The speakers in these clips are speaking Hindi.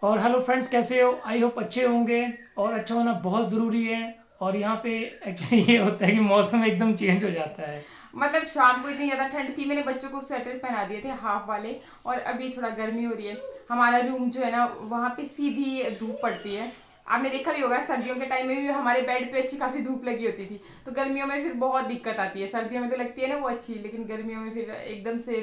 और हेलो फ्रेंड्स, कैसे हो? आई होप अच्छे होंगे। और अच्छा होना बहुत ज़रूरी है। और यहाँ पे एक्चुअली ये होता है कि मौसम एकदम चेंज हो जाता है। मतलब शाम को इतनी ज्यादा ठंड थी, मैंने बच्चों को स्वेटर पहना दिए थे हाफ वाले। और अभी थोड़ा गर्मी हो रही है। हमारा रूम जो है ना, वहाँ पे सीधी धूप पड़ती है। आपने देखा भी होगा, सर्दियों के टाइम में भी हमारे बेड पे अच्छी खासी धूप लगी होती थी। तो गर्मियों में फिर बहुत दिक्कत आती है। सर्दियों में तो लगती है ना वो अच्छी, लेकिन गर्मियों में फिर एकदम से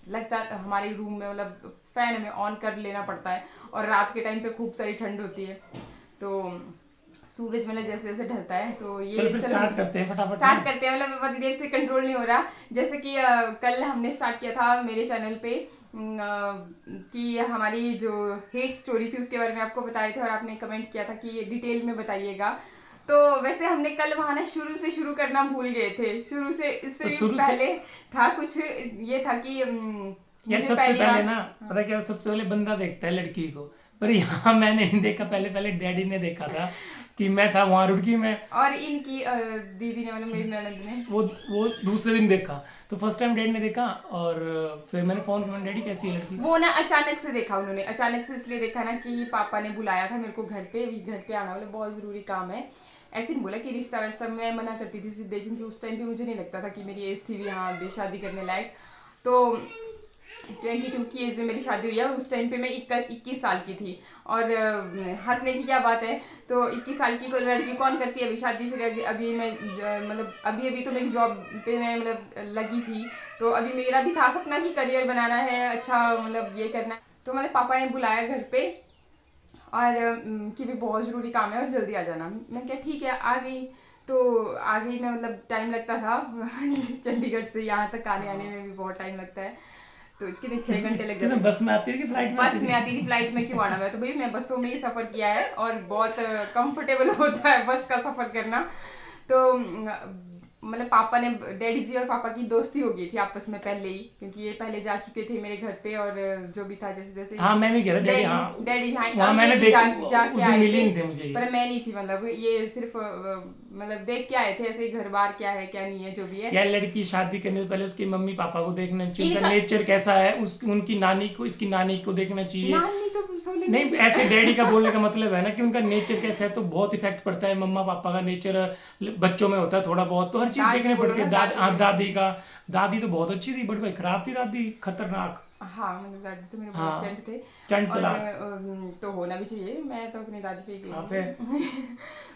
लगता है हमारे रूम में, मतलब फैन हमें ऑन कर लेना पड़ता है। और रात के टाइम पे खूब सारी ठंड होती है। तो सूरज मतलब जैसे जैसे ढलता है तो चलो ये फिर चलो स्टार्ट करते हैं फटाफट स्टार्ट में। करते हैं। मतलब बहुत देर से कंट्रोल नहीं हो रहा। जैसे कि कल हमने स्टार्ट किया था मेरे चैनल पे कि हमारी जो हेट स्टोरी थी उसके बारे में आपको बताए थे, और आपने कमेंट किया था कि डिटेल में बताइएगा। तो वैसे हमने कल वहाँ ना शुरू से शुरू करना भूल गए थे। शुरू से इससे तो भी शुरू से पहले था कुछ, ये था कि यार मुझे सबसे पहली पहले बार। ना, पता क्या, सबसे पहले बंदा देखता है लड़की को। पर यहाँ मैंने नहीं देखा, पहले पहले डैडी ने देखा था कि मैं था वहां रुड़की में। और इनकी दीदी ने, मतलब मेरी ननद ने। वो दूसरे दिन देखा। तो फर्स्ट टाइम डैडी ने देखा। और फिर मैंने फोन किया, डैडी कैसी है लड़की? वो ना अचानक से देखा उन्होंने। अचानक से इसलिए देखा ना कि पापा ने बुलाया था मेरे को घर पे, भी घर पे आना, मतलब बहुत ज़रूरी काम है। ऐसे नहीं बोला कि रिश्ता वैसा, मैं मना करती थी सीधे, क्योंकि उस टाइम पे मुझे नहीं लगता था कि मेरी एज थी भी यहाँ शादी करने लायक। तो 22 की एज में मेरी शादी हुई है, और उस टाइम पे मैं 21 साल की थी। और हंसने की क्या बात है। तो 21 साल की को लड़की कौन करती है अभी शादी। फिर अभी मैं मतलब अभी अभी तो मेरी जॉब पे मैं मतलब लगी थी। तो अभी मेरा भी था सपना कि करियर बनाना है अच्छा, मतलब ये करना है। तो मेरे पापा ने बुलाया घर पे, और कि भी बहुत ज़रूरी काम है और जल्दी आ जाना। मैं क्या ठीक है, आ गई। तो आ गई मैं, मतलब टाइम लगता था चंडीगढ़ से यहाँ तक आने आने हाँ। में भी बहुत टाइम लगता है। तो कितने किस 6 घंटे लग जाते किसमें, हैं। बस में आती थी कि फ्लाइट में आती बस में आती थी, थी? फ्लाइट में क्यों आना। मैं तो भाई मैं बसों में ही सफ़र किया है, और बहुत कंफर्टेबल होता है बस का सफ़र करना। तो मतलब पापा ने, डैडी जी और पापा की दोस्ती हो गई थी आपस में पहले ही, क्योंकि ये पहले जा चुके थे मेरे घर पे। और जो भी था जैसे जैसे हाँ, मैं भी कह रहा डैडी, डैडी हाँ। डैडी भी आए, वहाँ और ये मैंने भी देख, जाके उस दिन आए मिली थे। नहीं थे मुझे ये। पर मैं नहीं थी, मतलब ये सिर्फ मतलब देख के आए थे ऐसे ही, घर बार क्या है क्या नहीं है जो भी है। यार लड़की शादी करने से पहले उसके मम्मी पापा को देखना चाहिए, उनका इनका नेचर कैसा है, उस उनकी नानी को, इसकी नानी को देखना चाहिए। नानी तो सोने नहीं नहीं, थी। ऐसे डैडी का बोलने का मतलब है ना कि उनका नेचर कैसा है, तो बहुत इफेक्ट पड़ता है। मम्मा पापा का नेचर बच्चों में होता है थोड़ा बहुत, तो हर चीज दादी देखने बोलो पड़ती ना, है। दादी हाँ, होनी दादी चाहिए। का। दादी तो बहुत अच्छी थी, बट भाई खराब थी दादी, खतरनाक। हाँ, मतलब दादी तो मेरे बहुत चंट हाँ, थे। चंड और चलाक। तो होना भी चाहिए, मैं तो अपनी दादी पे ही गई हाँ, फिर हूँ।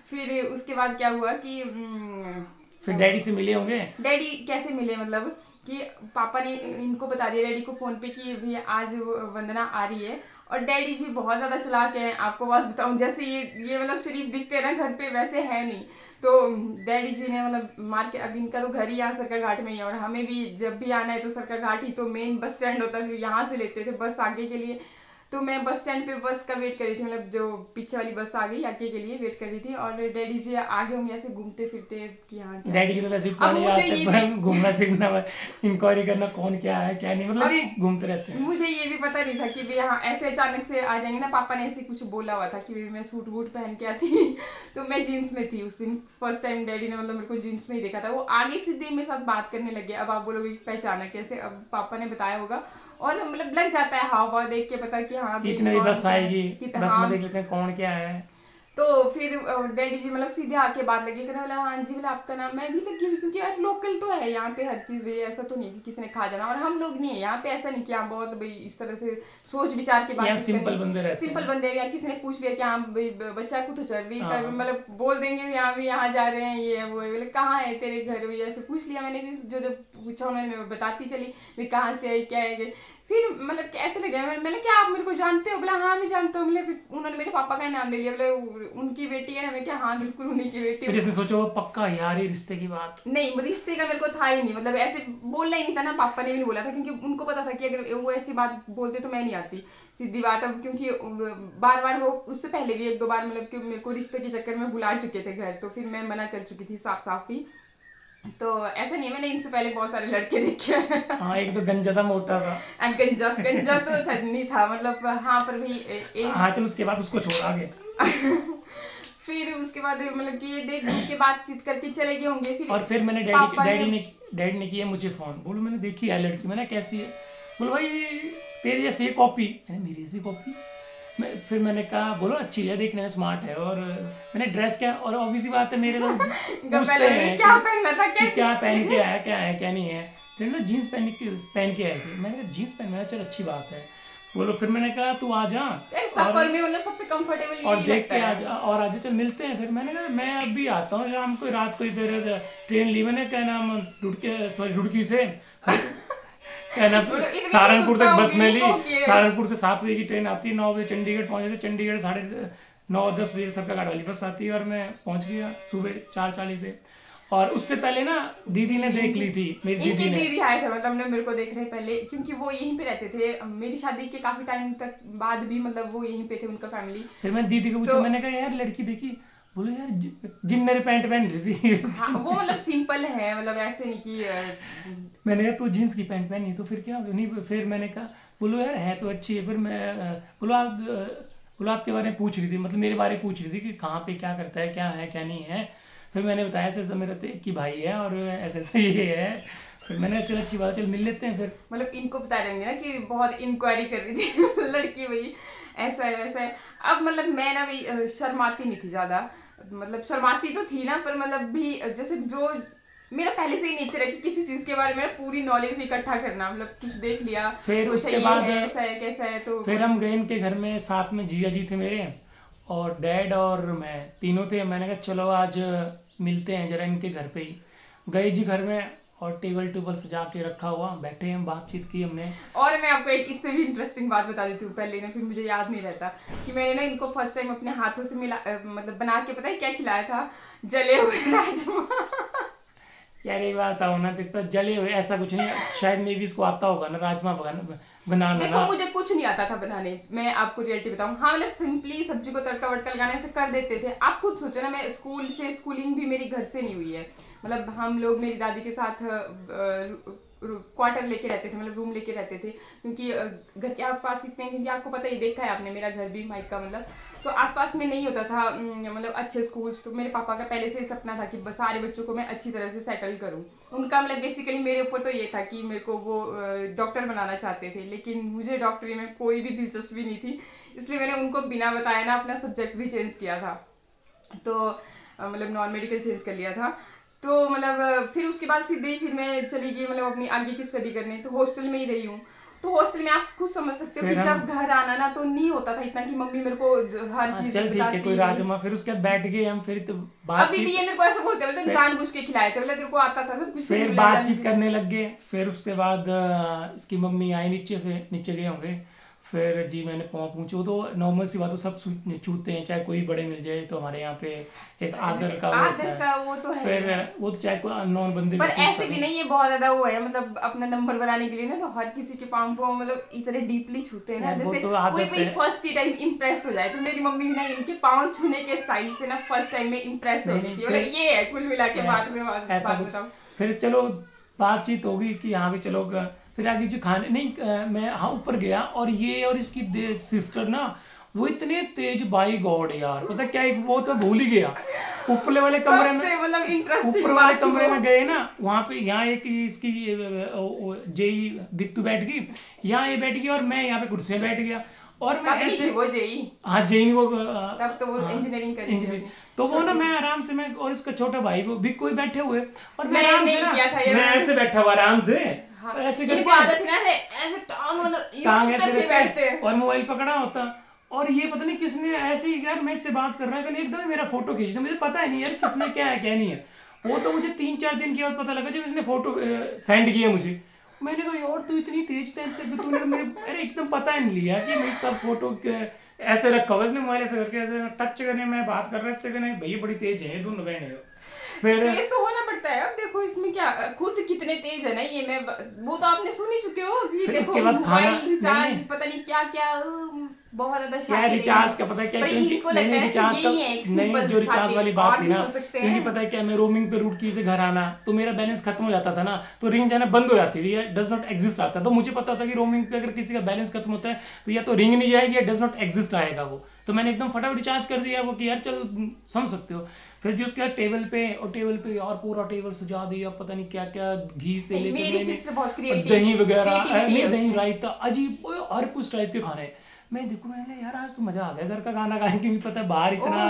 फिर उसके बाद क्या हुआ कि फिर डैडी से मिले होंगे। डैडी कैसे मिले, मतलब कि पापा ने इनको बता दिया डैडी को फ़ोन पे कि भैया आज वंदना आ रही है। और डैडी जी बहुत ज़्यादा चालाक हैं, आपको बात बताऊँ। जैसे ये मतलब शरीफ दिखते हैं ना घर पे, वैसे है नहीं। तो डैडी जी ने मतलब मार्केट, अब इनका तो घर ही यहाँ सरका घाट में ही है, और हमें भी जब भी आना है तो सरका घाट ही तो मेन बस स्टैंड होता है, फिर यहाँ से लेते थे बस आगे के लिए। तो मैं बस स्टैंड पे बस का वेट कर रही थी, मतलब जो पीछे वाली बस आ गई आगे के लिए वेट कर रही थी। और डैडी जी आगे होंगे ऐसे घूमते फिरते कि यहाँ क्या है। डैडी की तो वैसे ही अब पुरानी मुझे आदत ये भी, है घूमना फिरना, इंक्वायरी करना कौन क्या है क्या नहीं, मतलब और कि घूमते रहते हैं। मुझे ये भी पता नहीं था कि भाई यहाँ ऐसे अचानक से आ जाएंगे ना। पापा ने ऐसे कुछ बोला हुआ था कि भाई मैं सूट वूट पहन के आती। तो मैं जीन्स में थी उस दिन। फर्स्ट टाइम डैडी ने मतलब मेरे को जीन्स में ही देखा था। वो आगे सीधे मेरे साथ बात करने लगे। अब आप बोलोगे कि पहचाना कैसे, अब पापा ने बताया होगा। और मतलब लग जाता है हाव भाव देख के पता कि हाँ भाई इतने भी कौन बस क्या आएगी, है कि बस हाँ। में देख लेते हैं कौन क्या है। तो फिर डैडी जी मतलब सीधे आके बात लगी करने, बोला हाँ जी, बोला आपका नाम। मैं भी लगी हुई, क्योंकि यार लोकल तो है यहाँ पे हर चीज़ भाई, ऐसा तो नहीं कि किसी ने खा जाना। और हम लोग नहीं है यहाँ पे, ऐसा नहीं कि हाँ बहुत भाई इस तरह से सोच विचार की यहाँ बातचीत सिंपल करनी। बंदे रहते सिंपल हैं। बंदे हैं, या किसी ने पूछ लिया कि हाँ भाई बच्चा को तो चल रही था, हाँ, मतलब बोल देंगे यहाँ भी यहाँ जा रहे हैं, ये है वो है। बोले कहाँ है तेरे घर, भैया ऐसे पूछ लिया मैंने भी। जो जो पूछा उन्होंने मैं बताती चली भाई कहाँ से आई क्या है। फिर मतलब कैसे लगे, मैंने क्या आप मेरे को जानते हो, बोला हाँ मैं जानता हूँ। मतलब उन्होंने मेरे पापा का नाम ले लिया, बोले उनकी बेटी है ना। मैं क्या हाँ बिल्कुल उन्हीं की बेटी फिर हूँ। इसने सोचा वो पक्का यार ही रिश्ते की बात। नहीं, रिश्ते का मेरे को था ही नहीं, मतलब ऐसे बोलना ही नहीं था ना। पापा ने भी नहीं बोला था, क्योंकि उनको पता था कि अगर वो ऐसी बात बोलते तो मैं नहीं आती सीधी बात। अब क्योंकि बार बार वो उससे पहले भी एक दो बार मतलब कि मेरे को रिश्ते के चक्कर में बुला चुके थे घर, तो फिर मैं मना कर चुकी थी साफ साफ ही। तो ऐसा नहीं है, मैंने इनसे पहले बहुत सारे लड़के देखे हैं। हाँ, एक तो गंजा था, मोटा था। गंजा गंजा तो नहीं था, मतलब हाँ, पर भाई हाँ चलो, उसके बाद उसको छोड़ आगे। फिर उसके बाद मतलब कि ये देख देख के बातचीत करके चले गए होंगे। फिर और फिर मैंने पापा ने, डैडी ने किया मुझे फोन, बोलो मैंने देखी है लड़की, मैंने कैसी है? बोलो भाई तेरी जैसी कॉपी। मैंने मेरी जैसी कॉपी? फिर मैंने कहा बोलो अच्छी है, देखने में स्मार्ट है, और मैंने ड्रेस क्या, और ऑब्वियसली बात है मेरे लोग पूछते हैं क्या पहनना था, कि क्या पहन के आया, क्या है क्या नहीं है। फिर ना जीन्स पहन के आए थे। मैंने कहा जीन्स पहन, चल अच्छी बात है। बोलो फिर मैंने कहा तू आ जा सफर में मतलब सबसे कंफर्टेबल और यही देख लगता के है। आ जा, और आज चल मिलते हैं। फिर मैंने कहा मैं अभी आता हूँ शाम को, रात को ही फिर ट्रेन ली मैंने, क्या नाम रुड़की से क्या नाम बोलो, इतनी सहारनपुर तक उत्सुकता बस में ली। होगी ये। सहारनपुर से 7 बजे की ट्रेन आती है, 9 बजे चंडीगढ़ पहुंचे थे। चंडीगढ़ 9:30 बजे सबका घाट वाली बस आती है, और मैं पहुंच गया सुबह 4:40 पे। और उससे पहले ना दीदी ने देख ली थी, मेरी इनकी दीदी ने। दीदी आए थे, मतलब ने मेरे को देखने पहले, क्योंकि वो यहीं पे रहते थे मेरी शादी के काफी टाइम तक बाद भी, मतलब वो यहीं पे थे, उनका फैमिली। फिर मैं दीदी को पूछा, मैंने कहा यार लड़की देखी? बोलो यार जिन्नर पैंट पहन रही थी। हाँ, वो मतलब सिंपल है, मतलब ऐसे नहीं कि मैंने कहा तू जीन्स की पैंट पहनी तो फिर क्या हो गया? नहीं, फिर मैंने कहा बोलो यार है तो अच्छी है। फिर मैं बोलो आपके बारे में पूछ रही थी, मतलब मेरे बारे में पूछ रही थी कि कहाँ पे क्या करता है, क्या है क्या नहीं है। फिर मैंने बताया ऐसे ऐसा मेरा तो एक ही भाई है, और ऐसे ऐसा ये है। फिर मैंने चल अच्छी बात, चल मिल लेते हैं। फिर मतलब इनको बता देंगे ना कि बहुत इंक्वायरी कर रही थी लड़की भाई ऐसा है वैसा है। अब मतलब मैं ना भाई शर्माती नहीं थी ज़्यादा, मतलब शर्माती तो थी ना, पर मतलब भी जैसे जो मेरा पहले से ही नेचर है कि किसी चीज़ के बारे में पूरी नॉलेज इकट्ठा करना, मतलब कुछ देख लिया फिर तो उसके ये बाद है, ऐसा है कैसा है, तो फिर हम गए इनके घर में, साथ में जीजा जी थे मेरे, और डैड और मैं तीनों थे। मैंने कहा चलो आज मिलते हैं जरा इनके घर पे ही। गए जी घर में, और टेबल सजा के रखा हुआ, बैठे हम, बातचीत की हमने। और मैं आपको एक इससे भी इंटरेस्टिंग बात बता देती हूँ पहले ना, फिर मुझे याद नहीं रहता कि मैंने ना इनको फर्स्ट टाइम अपने हाथों से मिला मतलब बना के, पता है क्या खिलाया था? जले हुए राजमा। यार एक बात बताओ ना, तो जले हुए ऐसा कुछ नहीं, शायद मे भी इसको आता होगा ना राजमा बनाना देखो ना। मुझे कुछ नहीं आता था बनाने, मैं आपको रियलिटी बताऊं। हाँ मतलब सिंपली सब्जी को तड़का वड़का लगाना ऐसे कर देते थे। आप खुद सोचो ना, मैं स्कूलिंग भी मेरी घर से नहीं हुई है। मतलब हम लोग मेरी दादी के साथ क्वार्टर लेके रहते थे, मतलब रूम लेके रहते थे, क्योंकि घर के आसपास इतने, क्योंकि आपको पता ही, देखा है आपने मेरा घर भी माइका, मतलब तो आसपास में नहीं होता था मतलब अच्छे स्कूल्स। तो मेरे पापा का पहले से ही सपना था कि बस सारे बच्चों को मैं अच्छी तरह से सेटल करूं। उनका मतलब बेसिकली मेरे ऊपर तो ये था कि मेरे को वो डॉक्टर बनाना चाहते थे, लेकिन मुझे डॉक्टरी में कोई भी दिलचस्पी नहीं थी, इसलिए मैंने उनको बिना बताए ना अपना सब्जेक्ट भी चेंज किया था। तो मतलब नॉन मेडिकल चेंज कर लिया था। तो मतलब फिर उसके बाद सीधे ही फिर मैं चली गई मतलब अपनी आगे की स्टडी करने, तो हॉस्टल में ही रही हूँ। तो हॉस्टल में आप खुद समझ सकते हो कि जब घर आना ना, तो नहीं होता था इतना कि मम्मी मेरे को हर चीज चल ठीक है, कोई राजमा। फिर उसके बाद बैठ गए हम, फिर तो अभी भी ये मेरे को ऐसा बोलते हैं, जानबूझ के खिलाए थे, तेरे को आता था सब कुछ। फिर बातचीत करने लग गए। फिर उसके बाद इसकी मम्मी आई नीचे गए होंगे। फिर जी मैंने पाँव पूछो, तो नॉर्मल सी बात, तो सब छूते हैं, चाहे कोई बड़े मिल जाए तो हमारे यहाँ पे एक आदर का वो तो है। फिर वो तो चाहे कोई अननोन बंदे, पर ऐसे भी नहीं, ये बहुत ज्यादा वो है, मतलब अपना नंबर बनाने के लिए ना, तो हर किसी के पाँव को मतलब इतने डीपली छूते हैं ना, जैसे कोई भी फर्स्ट टाइम इम्प्रेस हो जाए। तो मेरी मम्मी ना इनके पाँव छूने के स्टाइल से ना फर्स्ट टाइम में इम्प्रेस हो गई थी, मतलब ये है कुल मिला के। बाद में बात बताओ। फिर चलो बातचीत होगी कि हाँ भी चलो। फिर आगे जो खाने नहीं, मैं हाँ ऊपर गया, और ये और इसकी सिस्टर ना, वो इतने तेज, बाई गॉड यार, पता क्या, एक वो तो भूल ही गया। ऊपर वाले कमरे में, मतलब इंटरेस्टिंग ऊपर वाले कमरे में गए ना, वहाँ पे यहाँ एक इसकी जेई दित्तू बैठ गई, यहाँ ये बैठ गई, और मैं यहाँ पे कुर्सी में बैठ गया। और मैं ऐसे वो जेई, हाँ जेई वो तब तो वो इंजीनियरिंग कर रही थी। तो वो ना मैं आराम से, मैं और इसका छोटा भाई वो भी कोई बैठे हुए, और मैं आराम से ना, मैं ऐसे बैठा हुआ आराम से, ऐसे करके आदत है ना ऐसे टांग ऐसे रखते और मोबाइल पकड़ा होता। और ये पता नहीं किसने ऐसे ही, यार मैं इससे बात कर रहा है, एकदम मेरा फोटो खींचता, मुझे पता है नहीं यार किसने क्या है क्या नहीं है। वो तो मुझे 3-4 दिन के बाद पता लगा जब इसने फोटो सेंड किया मुझे। मैंने कहा यार तू इतनी तेज तूने अरे एकदम पता ही नहीं लिया कि मैं कब फोटो ऐसे रखा हुआ इसने, मोबाइल ऐसे करके ऐसे टच करने में बात कर रहा है, इससे करने भैया बड़ी तेज है दोनों बहन है। फिर तेज तो होना पड़ता है। अब देखो इसमें क्या, खुद कितने तेज है ना ये, मैं वो तो आपने सुन ही चुके हो कि देखो मोबाइल रिचार्ज पता नहीं क्या क्या बहुत ज्यादा यार रिचार्ज का पता है क्या, क्योंकि रिचार्ज का नहीं, जो रिचार्ज वाली बात थी ना, क्योंकि पता है क्या, मैं रोमिंग पे रूट की से घर आना, तो मेरा बैलेंस खत्म हो जाता था ना, तो रिंग जाना बंद हो जाती थी, डज नॉट एग्जिस्ट आता। तो मुझे पता था कि रोमिंग पे अगर किसी का बैलेंस खत्म होता है तो या तो रिंग नहीं जाएगी या डज नॉट एग्जिस्ट आएगा वो। तो मैंने एकदम फटाफट रिचार्ज कर दिया वो कि यार चल समझ सकते हो। फिर जो उसके टेबल पे और पूरा टेबल सजा दिया, पता नहीं क्या क्या घी से लेकर दही वगैरह, नहीं दही रायता, अजीब हर कुछ टाइप के खाने। मैं देखूँ, मैंने यार आज तो मज़ा आ गया घर का खाना खाने की, भी पता है बाहर इतना।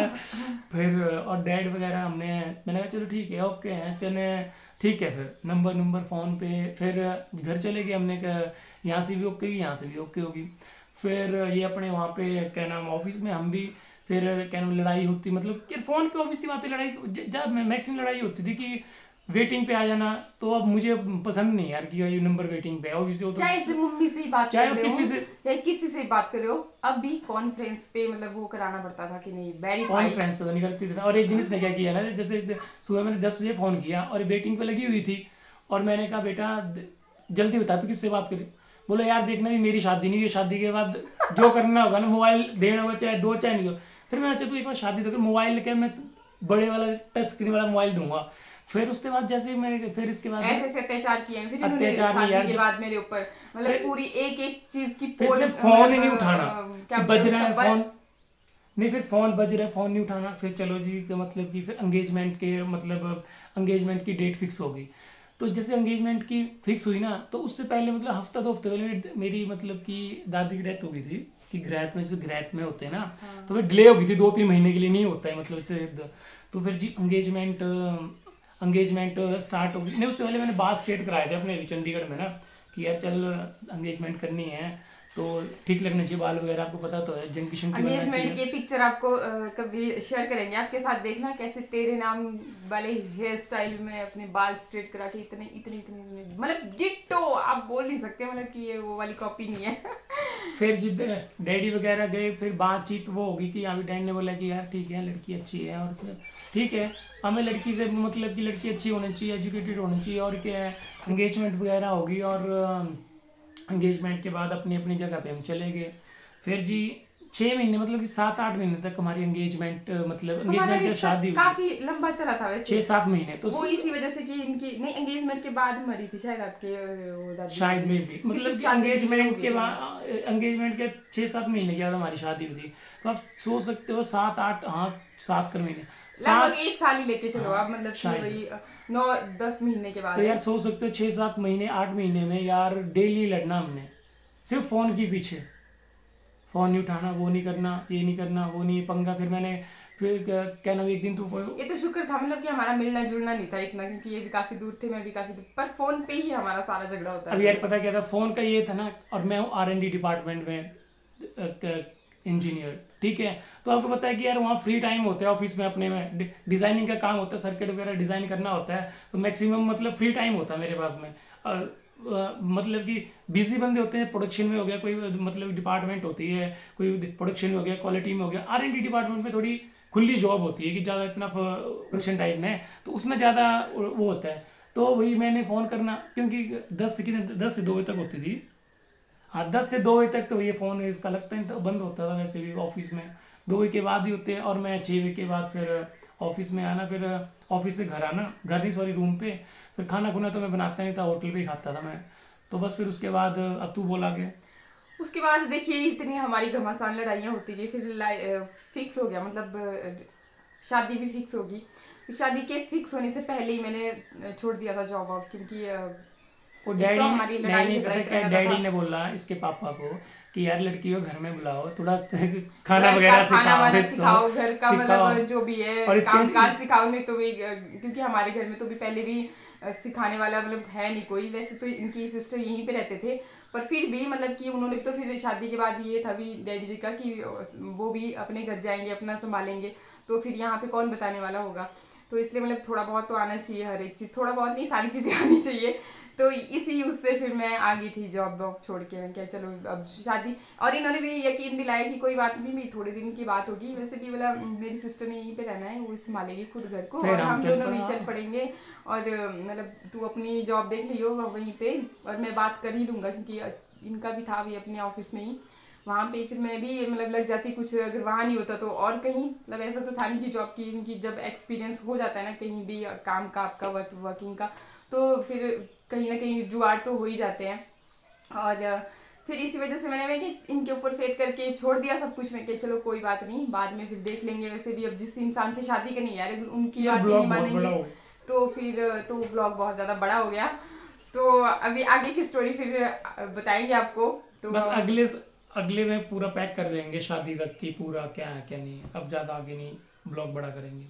फिर और डैड वगैरह मैंने कहा चलो ठीक है, ओके हैं, चले ठीक है। फिर नंबर फ़ोन पे, फिर घर चले गए। हमने कहा यहाँ से भी ओके होगी, यहाँ से भी ओके होगी। फिर ये अपने वहाँ पे क्या नाम ऑफिस में हम भी, फिर क्या नाम लड़ाई होती, मतलब यार फ़ोन पे ऑफिस की बातें, लड़ाई जब मैक्सिमम लड़ाई होती थी कि वेटिंग पे आ जाना। तो अब मुझे पसंद नहीं यार कि ये नंबर वेटिंग पे है, ऑब्वियसली चाहे सिर्फ मम्मी से ही बात चाहे कर रहे किसी हो, से, चाहे किसी से बात कर रहे हो, अब भी कॉन्फ्रेंस पे मतलब वो कराना पड़ता था कि नहीं वेरीफाई। कॉन्फ्रेंस पे तो नहीं करती थी ना। और एक दिन इसने क्या किया ना, जैसे सुबह मैंने 10 बजे फ़ोन किया और वेटिंग पे लगी हुई थी, और मैंने कहा बेटा जल्दी बता तू किससे बात करी। बोला यार देखना भी मेरी शादी नहीं हुई, शादी के बाद जो करना होगा ना, मोबाइल देना होगा, चाहे दो चाहे नहीं दो। फिर मैंने अच्छा तू एक बार शादी तो कर, मोबाइल क्या मैं बड़े वाला टच स्क्रीन वाला मोबाइल दूंगा। फिर उसके बाद जैसे मैं, फिर इसके बाद ऐसे अत्याचार किए हैं फिर अत्याचार शादी यार के बाद मेरे ऊपर, मतलब पूरी एक एक चीज की फिर फोन ही नहीं उठाना, क्या बज रहा है फोन नहीं, फिर फोन बज रहा है, फोन नहीं उठाना। फिर चलो जी का मतलब कि फिर एंगेजमेंट के मतलब एंगेजमेंट की डेट फिक्स हो गई। तो जैसे एंगेजमेंट की फिक्स हुई ना, तो उससे पहले मतलब हफ्ता 2 हफ्ते पहले मेरी मतलब कि दादी की डेथ हो गई थी। कि ग्रैत में, जैसे ग्रैत में होते हैं ना, तो फिर डिले हो गई थी 2-3 महीने के लिए, नहीं होता है मतलब जैसे। तो फिर जी एंगेजमेंट स्टार्ट हो गई। नहीं, उससे पहले मैंने बात स्टेट कराए थे अपने चंडीगढ़ में ना, कि यार चल एंगेजमेंट करनी है तो ठीक लगना चाहिए, बाल वगैरह आपको पता तो है, जंग किशन की बनना चाहिए। एंगेजमेंट के पिक्चर आपको कभी शेयर करेंगे आपके साथ, देखना कैसे तेरे नाम वाले हेयर स्टाइल में अपने बाल स्ट्रेट करा के इतने इतने इतने, इतने मतलब डिट्टो, आप बोल नहीं सकते मतलब कि ये वो वाली कॉपी नहीं है। फिर जिद डैडी वगैरह गए, फिर बातचीत वो होगी कि यहाँ भी डैड ने बोला कि यार ठीक है लड़की अच्छी है, और ठीक है हमें लड़की से मतलब कि लड़की अच्छी होनी चाहिए, एजुकेटेड होनी चाहिए, और क्या है, एंगेजमेंट वगैरह होगी। और एंगेजमेंट के बाद अपनी अपनी जगह पे हम चले गए। फिर जी 6 महीने मतलब कि 7-8 महीने तक हमारी एंगेजमेंट, मतलब एंगेजमेंट की शादी हुई काफी लंबा चला था वैसे, 6-7 महीने। तो वो इसी वजह से कि इनकी नहीं एंगेजमेंट के बाद मरी थी शायद आपके दादी, शायद में भी मतलब कि एंगेजमेंट के बाद, एंगेजमेंट के 6-7 महीने के बाद हमारी शादी हुई थी। तो आप सोच सकते हो 7-8, हाँ 7 कर महीने, लगभग 1 साल ही लेके चलो आप, मतलब कि वही 9-10 महीने के बाद। तो यार सोच सकते हो 6-7 महीने, 8 महीने में यार डेली लड़ना हमने, सिर्फ फोन के पीछे। फोन नहीं उठाना, वो नहीं करना, ये नहीं करना, वो नहीं पंगा। फिर मैंने फिर क्या नाम, एक दिन तो ये तो शुक्र था मतलब कि हमारा मिलना जुलना नहीं था इतना, क्योंकि ये भी काफी दूर थे, मैं भी काफी दूर, पर फोन पे ही हमारा सारा झगड़ा होता है। अब यार पता क्या था, फोन का ये था ना, और मैं हूँ R&D डिपार्टमेंट में इंजीनियर, ठीक है। तो आपको पता है कि यार वहाँ फ्री टाइम होता है ऑफिस में, अपने में डिजाइनिंग का काम होता है, सर्किट वगैरह डिजाइन करना होता है, तो मैक्सिमम मतलब फ्री टाइम होता है मेरे पास में। मतलब कि बिजी बंदे होते हैं, प्रोडक्शन में हो गया कोई, मतलब डिपार्टमेंट होती है कोई, प्रोडक्शन में हो गया, क्वालिटी में हो गया। R&D डिपार्टमेंट में थोड़ी खुली जॉब होती है कि ज़्यादा इतना प्रोडक्शन टाइप में, तो उसमें ज़्यादा वो होता है। तो वही मैंने फ़ोन करना, क्योंकि 10 से 2 बजे तक होती थी। हाँ 10 से 2 बजे तक तो ये फ़ोन इसका लगता नहीं था, बंद होता था वैसे भी ऑफिस में, 2 बजे के बाद ही होते हैं। और मैं 6 बजे के बाद फिर ऑफिस में आना, फिर ऑफिस से घर आना, घर नहीं सॉरी रूम पे। फिर खाना खुना तो मैं बनाता नहीं था, होटल पे ही खाता था मैं। तो बस फिर उसके बाद अब तू बोला के उसके बाद देखिए इतनी हमारी घमासान लड़ाइयाँ होती गई, फिर फिक्स हो गया, मतलब शादी भी फिक्स होगी। शादी के फिक्स होने से पहले ही मैंने छोड़ दिया था जॉब वॉब, क्योंकि वो डैडी ने बोला इसके पापा को कि यार लड़की को घर में बुलाओ, थोड़ा खाना वगैरह सिखाओ, घर का मतलब जो भी है काम काज सिखाओ। नहीं तो भी क्योंकि हमारे घर में तो भी पहले भी सिखाने वाला मतलब है नहीं कोई, वैसे तो इनकी सिस्टर यहीं पे रहते थे, पर फिर भी मतलब कि उन्होंने तो फिर शादी के बाद ये था भी डैडी जी का कि वो भी अपने घर जाएंगे, अपना संभालेंगे, तो फिर यहाँ पे कौन बताने वाला होगा। तो इसलिए मतलब थोड़ा बहुत तो आना चाहिए, हर एक चीज़, थोड़ा बहुत नहीं सारी चीज़ें आनी चाहिए। तो इसी उससे फिर मैं आ गई थी जॉब वॉब छोड़ के, मैं क्या चलो अब शादी। और इन्होंने भी यकीन दिलाया कि कोई बात नहीं भी, थोड़े दिन की बात होगी, वैसे भी बोला मेरी सिस्टर ने यहीं पे रहना है, वो संभालेगी खुद घर को, और हम दोनों भी चल पड़ेंगे, और मतलब तू अपनी जॉब देख लियो वहीं पे, और मैं बात कर ही लूँगा, क्योंकि इनका भी था भी अपने ऑफिस में ही वहाँ पे। फिर मैं भी मतलब लग जाती कुछ, अगर वहाँ नहीं होता तो और कहीं, मतलब ऐसा तो था नहीं कि जॉब की, क्योंकि जब एक्सपीरियंस हो जाता है ना कहीं भी काम का आपका, वर्किंग का, तो फिर कहीं ना कहीं जुगाड़ तो हो ही जाते हैं। और फिर इसी वजह से मैंने कि इनके ऊपर फेद करके छोड़ दिया सब कुछ, मैं कि चलो कोई बात नहीं, बाद में फिर देख लेंगे। वैसे भी अब जिस इंसान से शादी करनी है यार उनकी बात नहीं मानेंगे, तो फिर तो ब्लॉग बहुत ज़्यादा बड़ा हो गया। तो अभी आगे की स्टोरी फिर बताएंगे आपको। तो बस अगले में पूरा पैक कर देंगे शादी तक की, पूरा क्या है क्या नहीं है। अब ज़्यादा आगे नहीं ब्लॉग बड़ा करेंगे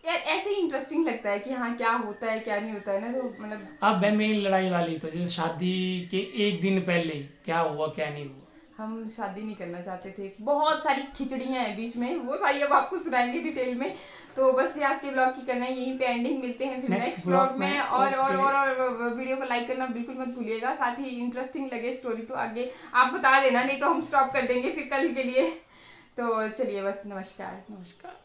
यार, ऐसे ही इंटरेस्टिंग लगता है कि हाँ क्या होता है क्या नहीं होता है ना, तो मतलब अब है मेन लड़ाई वाली तो जैसे शादी के एक दिन पहले क्या हुआ क्या नहीं हुआ। हम शादी नहीं करना चाहते थे, बहुत सारी खिचड़ियाँ हैं बीच में, वो सारी अब आपको सुनाएंगे डिटेल में। तो बस ये आज के ब्लॉग की करना है, यहीं पे एंडिंग, मिलते हैं फिर नेक्स्ट ब्लॉग में। और वीडियो को लाइक करना बिल्कुल मत भूलिएगा, साथ ही इंटरेस्टिंग लगे स्टोरी तो आगे आप बता देना, नहीं तो हम स्टॉप कर देंगे फिर कल के लिए। तो चलिए बस, नमस्कार। नमस्कार।